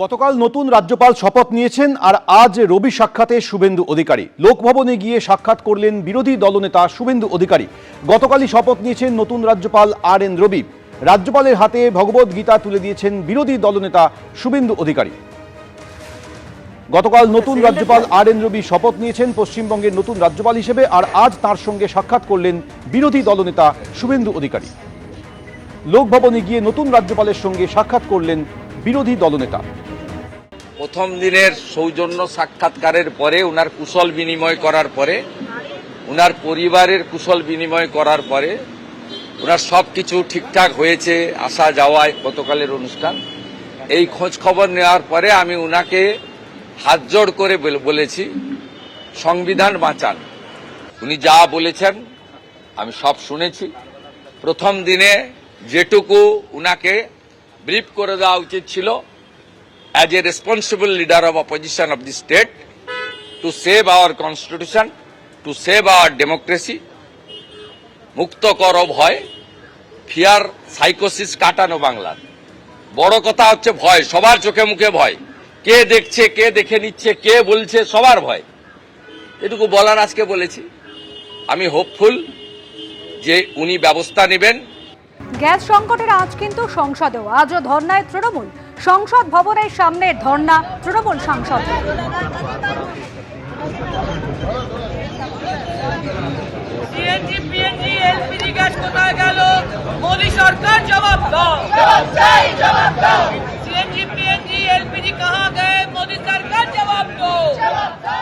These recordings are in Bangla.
গতকাল নতুন রাজ্যপাল শপথ নিয়েছেন আর আজ রবি সাক্ষাতে শুভেন্দু অধিকারী। লোকভবনে গিয়ে সাক্ষাৎ করলেন বিরোধী দলনেতা শুভেন্দু অধিকারী। গতকালই শপথ নিয়েছেন নতুন রাজ্যপাল আর.এন. রবি। রাজ্যপালের হাতে ভগবত গীতা তুলে দিয়েছেন বিরোধী দলনেতা শুভেন্দু অধিকারী। গতকাল নতুন রাজ্যপাল আর.এন. রবি শপথ নিয়েছেন পশ্চিমবঙ্গের নতুন রাজ্যপাল হিসেবে, আর আজ তার সঙ্গে সাক্ষাৎ করলেন বিরোধী দলনেতা শুভেন্দু অধিকারী। লোকভবনে গিয়ে নতুন রাজ্যপালের সঙ্গে সাক্ষাৎ করলেন বিরোধী দলনেতা। প্রথম দিনের সৌজন্য সাক্ষাৎকারের পরে উনার কুশল বিনিময় করার পরে, উনার পরিবারের কুশল বিনিময় করার পরে, উনার সবকিছু ঠিকঠাক হয়েছে আসা যাওয়ায় গতকালের অনুষ্ঠান, এই খোঁজ খবর নেওয়ার পরে আমি উনাকে হাত জোড় করে বলেছি সংবিধান বাঁচান। উনি যা বলেছেন আমি সব শুনেছি। প্রথম দিনে যেটুকু উনাকে ব্রিফ করে দেওয়া উচিত ছিল as a responsible leader of opposition of the state to save our constitution, to save our democracy, মুক্ত কর ভয়, ফিয়ার সাইকোসিস কাটানো বাংলার। বড় কথা হচ্ছে ভয়, সবার চোখে মুখে ভয়, কে দেখছে, কে দেখে নিচ্ছে, কে বলছে, সবার ভয়। এটুকু বলার আজকে বলেছি। আমি হোপফুল যে উনি ব্যবস্থা নেবেন। গ্যাস সংকটের আজ কিন্তু সংসদেও আজও ধর্নায় তৃণমূল। সংসদ ভবনের সামনে ধর্না তৃণমূল সাংসদ। सीएनजी पीएनजी एलपीजी गैस কোথায় গেল? মোদি সরকার জবাব দাও। सीएनजी पीएनजी एलपीजी कहां गए? मोदी सरकार জবাব দাও।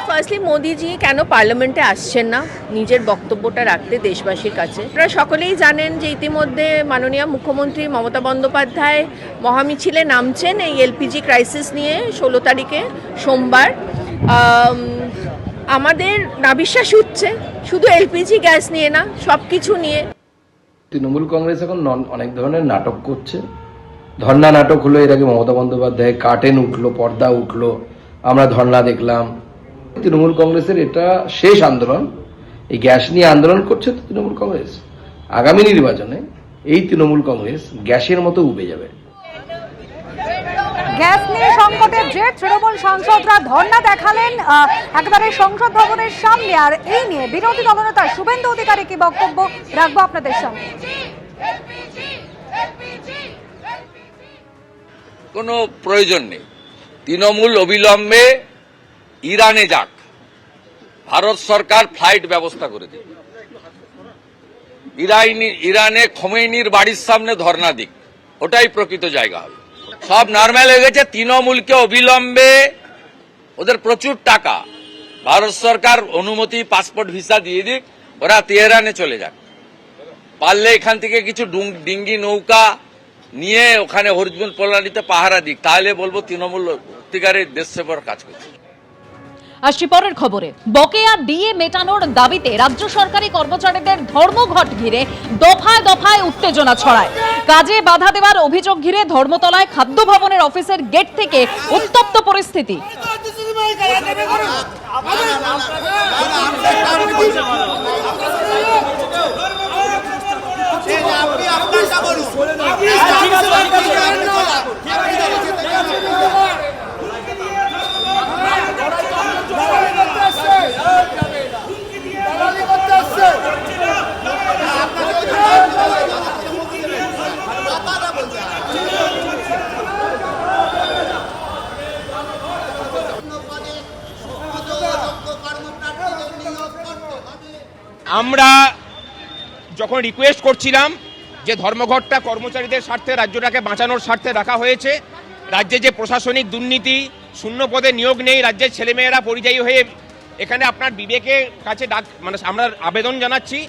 ফার্স্টলি মোদিজি কেন পার্লামেন্টে আসছেন না নিজের বক্তব্যটা রাখতে দেশবাসীর কাছে? আপনারা সকলেই জানেন যে ইতিমধ্যে মাননীয় মুখ্যমন্ত্রী মমতা বন্দ্যোপাধ্যায় মহামিছিলে নামছেন এই এলপিজি ক্রাইসিস নিয়ে 16 তারিখে সোমবার। আমাদের নাবিশ্বাস উঠছে শুধু এলপিজি গ্যাস নিয়ে না, সব কিছু নিয়ে। তৃণমূল কংগ্রেস এখন অনেক ধরনের নাটক করছে। ধর্ণা নাটক হলো, এর আগে মমতা বন্দ্যোপাধ্যায় কার্টেন উঠলো, পর্দা উঠলো, আমরা ধর্ণা দেখলাম। তৃণমূল কংগ্রেসের এটা শেষ আন্দোলন। এই গ্যাস নিয়ে আন্দোলন করছে তো তৃণমূল কংগ্রেস। আগামী নির্বাচনে এই তৃণমূল কংগ্রেস গ্যাসের মতো উবে যাবে। গ্যাস নিয়ে সংকটের যে তৃণমূল সাংসদরা ধর্ণা দেখালেন একেবারে সংসদ ভবনের সামনে, আর এই নিয়ে বিরোধী দলনেতা শুভেন্দু অধিকারী কি বক্তব্য রাখবো আপনাদের সামনে। কোনো প্রয়োজন নেই। তৃণমূল অবিলম্বে ইরানে যাক, ভারত সরকার ফ্লাইট ব্যবস্থা করে দিক। ইরানে খোমেনির বাড়ির সামনে ধর্ণা দিক, ওটাই প্রকৃত জায়গা হবে। সব নর্মাল হয়ে গেছে। তৃণমূলকে অবিলম্বে, ওদের প্রচুর টাকা, ভারত সরকার অনুমতি পাসপোর্ট ভিসা দিয়ে দিক, ওরা তেহরানে চলে যাক। পারলে এখান থেকে কিছু ডিঙ্গি নৌকা নিয়ে ওখানে হরিজবুল পল্লানিতে পাহারা দিক, তাহলে বলবো তৃণমূল সত্যিকারের দেশ সেবার কাজ করছে। আসছি পরের খবরে। বকেয়া ডিএ মেটানোর দাবিতে রাজ্য সরকারি কর্মচারীদের ধর্মঘট ঘিরে দফায় দফায় উত্তেজনা ছড়ায়। কাজে বাধা দেওয়ার অভিযোগ ঘিরে ধর্মতলায় খাদ্য ভবনের অফিসের গেট থেকে উত্তপ্ত পরিস্থিতি। আমরা যখন রিকোয়েস্ট করছিলাম যে ধর্মঘটটা কর্মচারীদের স্বার্থে, রাজ্যটাকে বাঁচানোর স্বার্থে রাখা হয়েছে, রাজ্যে যে প্রশাসনিক দুর্নীতি, শূন্য পদে নিয়োগ নেই, রাজ্যের ছেলেমেয়েরা পরিযায়ী হয়ে এখানে আপনার বিবেকের কাছে আমরা আবেদন জানাচ্ছি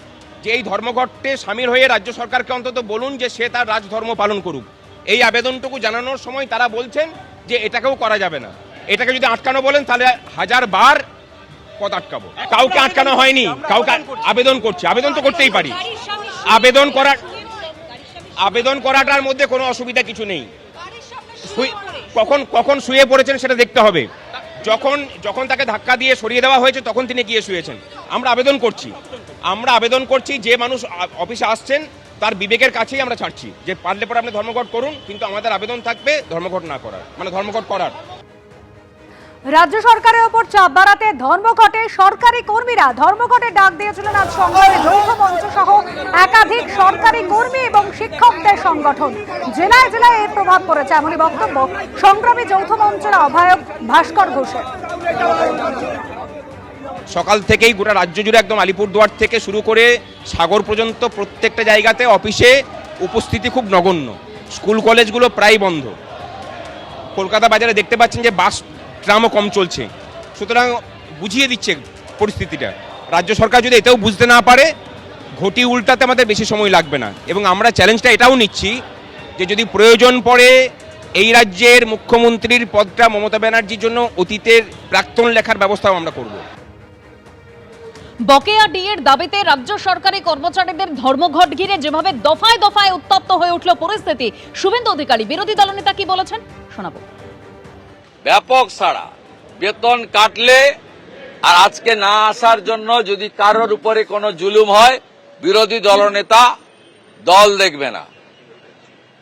যে এই ধর্মঘটে সামিল হয়ে রাজ্য সরকারকে অন্তত বলুন যে সে তার রাজধর্ম পালন করুক। এই আবেদনটুকু জানানোর সময় তারা বলছেন যে এটাকেও করা যাবে না। এটাকে যদি আটকানো বলেন তাহলে 1000 বার পথ আটকাবো। কাউকে আটকানো হয়নি, কাউকে আবেদন করছি, আবেদন তো করতেই পারি। আবেদন করাটার মধ্যে কোনো অসুবিধা কিছু নেই। কখন শুয়ে পড়েছেন সেটা দেখতে হবে। যখন তাকে ধাক্কা দিয়ে সরিয়ে দেওয়া হয়েছে তখন তিনি গিয়ে শুয়েছেন। আমরা আবেদন করছি যে মানুষ অফিসে আসছেন তার বিবেকের কাছেই আমরা ছাড়ছি যে পারলে পরে আপনি ধর্মঘট করুন, কিন্তু আমাদের আবেদন থাকবে ধর্মঘট না করার, মানে ধর্মঘট করার। রাজ্য সরকারের ওপর চাপ বাড়াতে ধর্মঘটে সরকারি কর্মীরা ধর্মঘটে ডাক দিয়েছিলেন আজ সংগ্রামী যৌথ মঞ্চ সহ একাধিক সরকারি কর্মী এবং শিক্ষকদের সংগঠন। জেলায় জেলায় এর প্রভাব পড়েছে এমনই বক্তব্য সংগ্রামী যৌথ মঞ্চের আহ্বায়ক ভাস্কর ঘোষের। সকাল থেকেই গোটা রাজ্য জুড়ে একদম আলিপুরদুয়ার থেকে শুরু করে সাগর পর্যন্ত প্রত্যেকটা জায়গাতে অফিসে উপস্থিতি খুব নগণ্য। স্কুল কলেজগুলো প্রায় বন্ধ। কলকাতা বাজারে দেখতে পাচ্ছেন যে বাস ট্রামও কম চলছে। সুতরাং বুঝিয়ে দিচ্ছে পরিস্থিতিটা। রাজ্য সরকার যদি এতেও বুঝতে না পারে, ঘটি উল্টাতে আমাদের বেশি সময় লাগবে না। এবং আমরা চ্যালেঞ্জটা এটাও নিচ্ছি যে যদি প্রয়োজন পড়ে এই রাজ্যের মুখ্যমন্ত্রীর পদটা মমতা ব্যানার্জির জন্য অতীতের প্রাক্তন লেখার ব্যবস্থাও আমরা করব। বকেয়া ডিএর দাবিতে রাজ্য সরকারি কর্মচারীদের ধর্মঘট ঘিরে যেভাবে দফায় দফায় উত্তপ্ত হয়ে উঠল পরিস্থিতি, শুভেন্দু অধিকারী বিরোধী দলনেতা কি বলেছেন শোনাবো। ব্যাপক ছাড়া, বেতন কাটলে আর আজকে না আসার জন্য যদি কারোর উপরে কোনো জুলুম হয়, বিরোধী দলনেতা দল দেখবে না,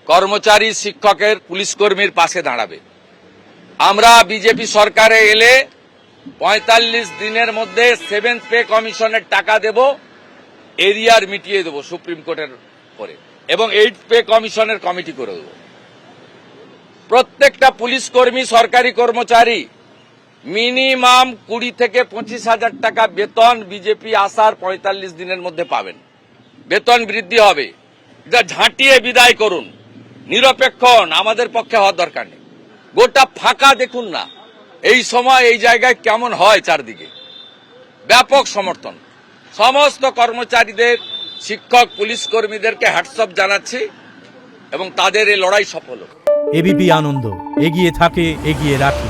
কর্মচারী, শিক্ষকের, পুলিশ কর্মীর পাশে দাঁড়াবে। আমরা বিজেপি সরকারে এলে ৪৫ দিনের মধ্যে 7th পে কমিশনের টাকা দেব, এরিয়ার মিটিয়ে দেব সুপ্রিম কোর্টের পরে, এবং 8th পে কমিশনের কমিটি করে দেব। প্রত্যেকটা পুলিশ কর্মী, সরকারি কর্মচারী মিনিমাম 20 থেকে 25,000 টাকা বেতন বিজেপি আসার ৪৫ দিনের মধ্যে পাবেন। বেতন বৃদ্ধি হবে। এটা ঝাঁটিয়ে বিদায় করুন, নিরপেক্ষ হন, আমাদের পক্ষে হওয়ার দরকার নেই। গোটা ফাঁকা দেখুন না এই সময় এই জায়গায় কেমন হয়, চারদিকে ব্যাপক সমর্থন। সমস্ত কর্মচারীদের, শিক্ষক, পুলিশ কর্মীদেরকে হ্যাটসঅপ জানাচ্ছি এবং তাদের এই লড়াই সফল হোক। এবিপি আনন্দ এগিয়ে থাকে, এগিয়ে রাখে।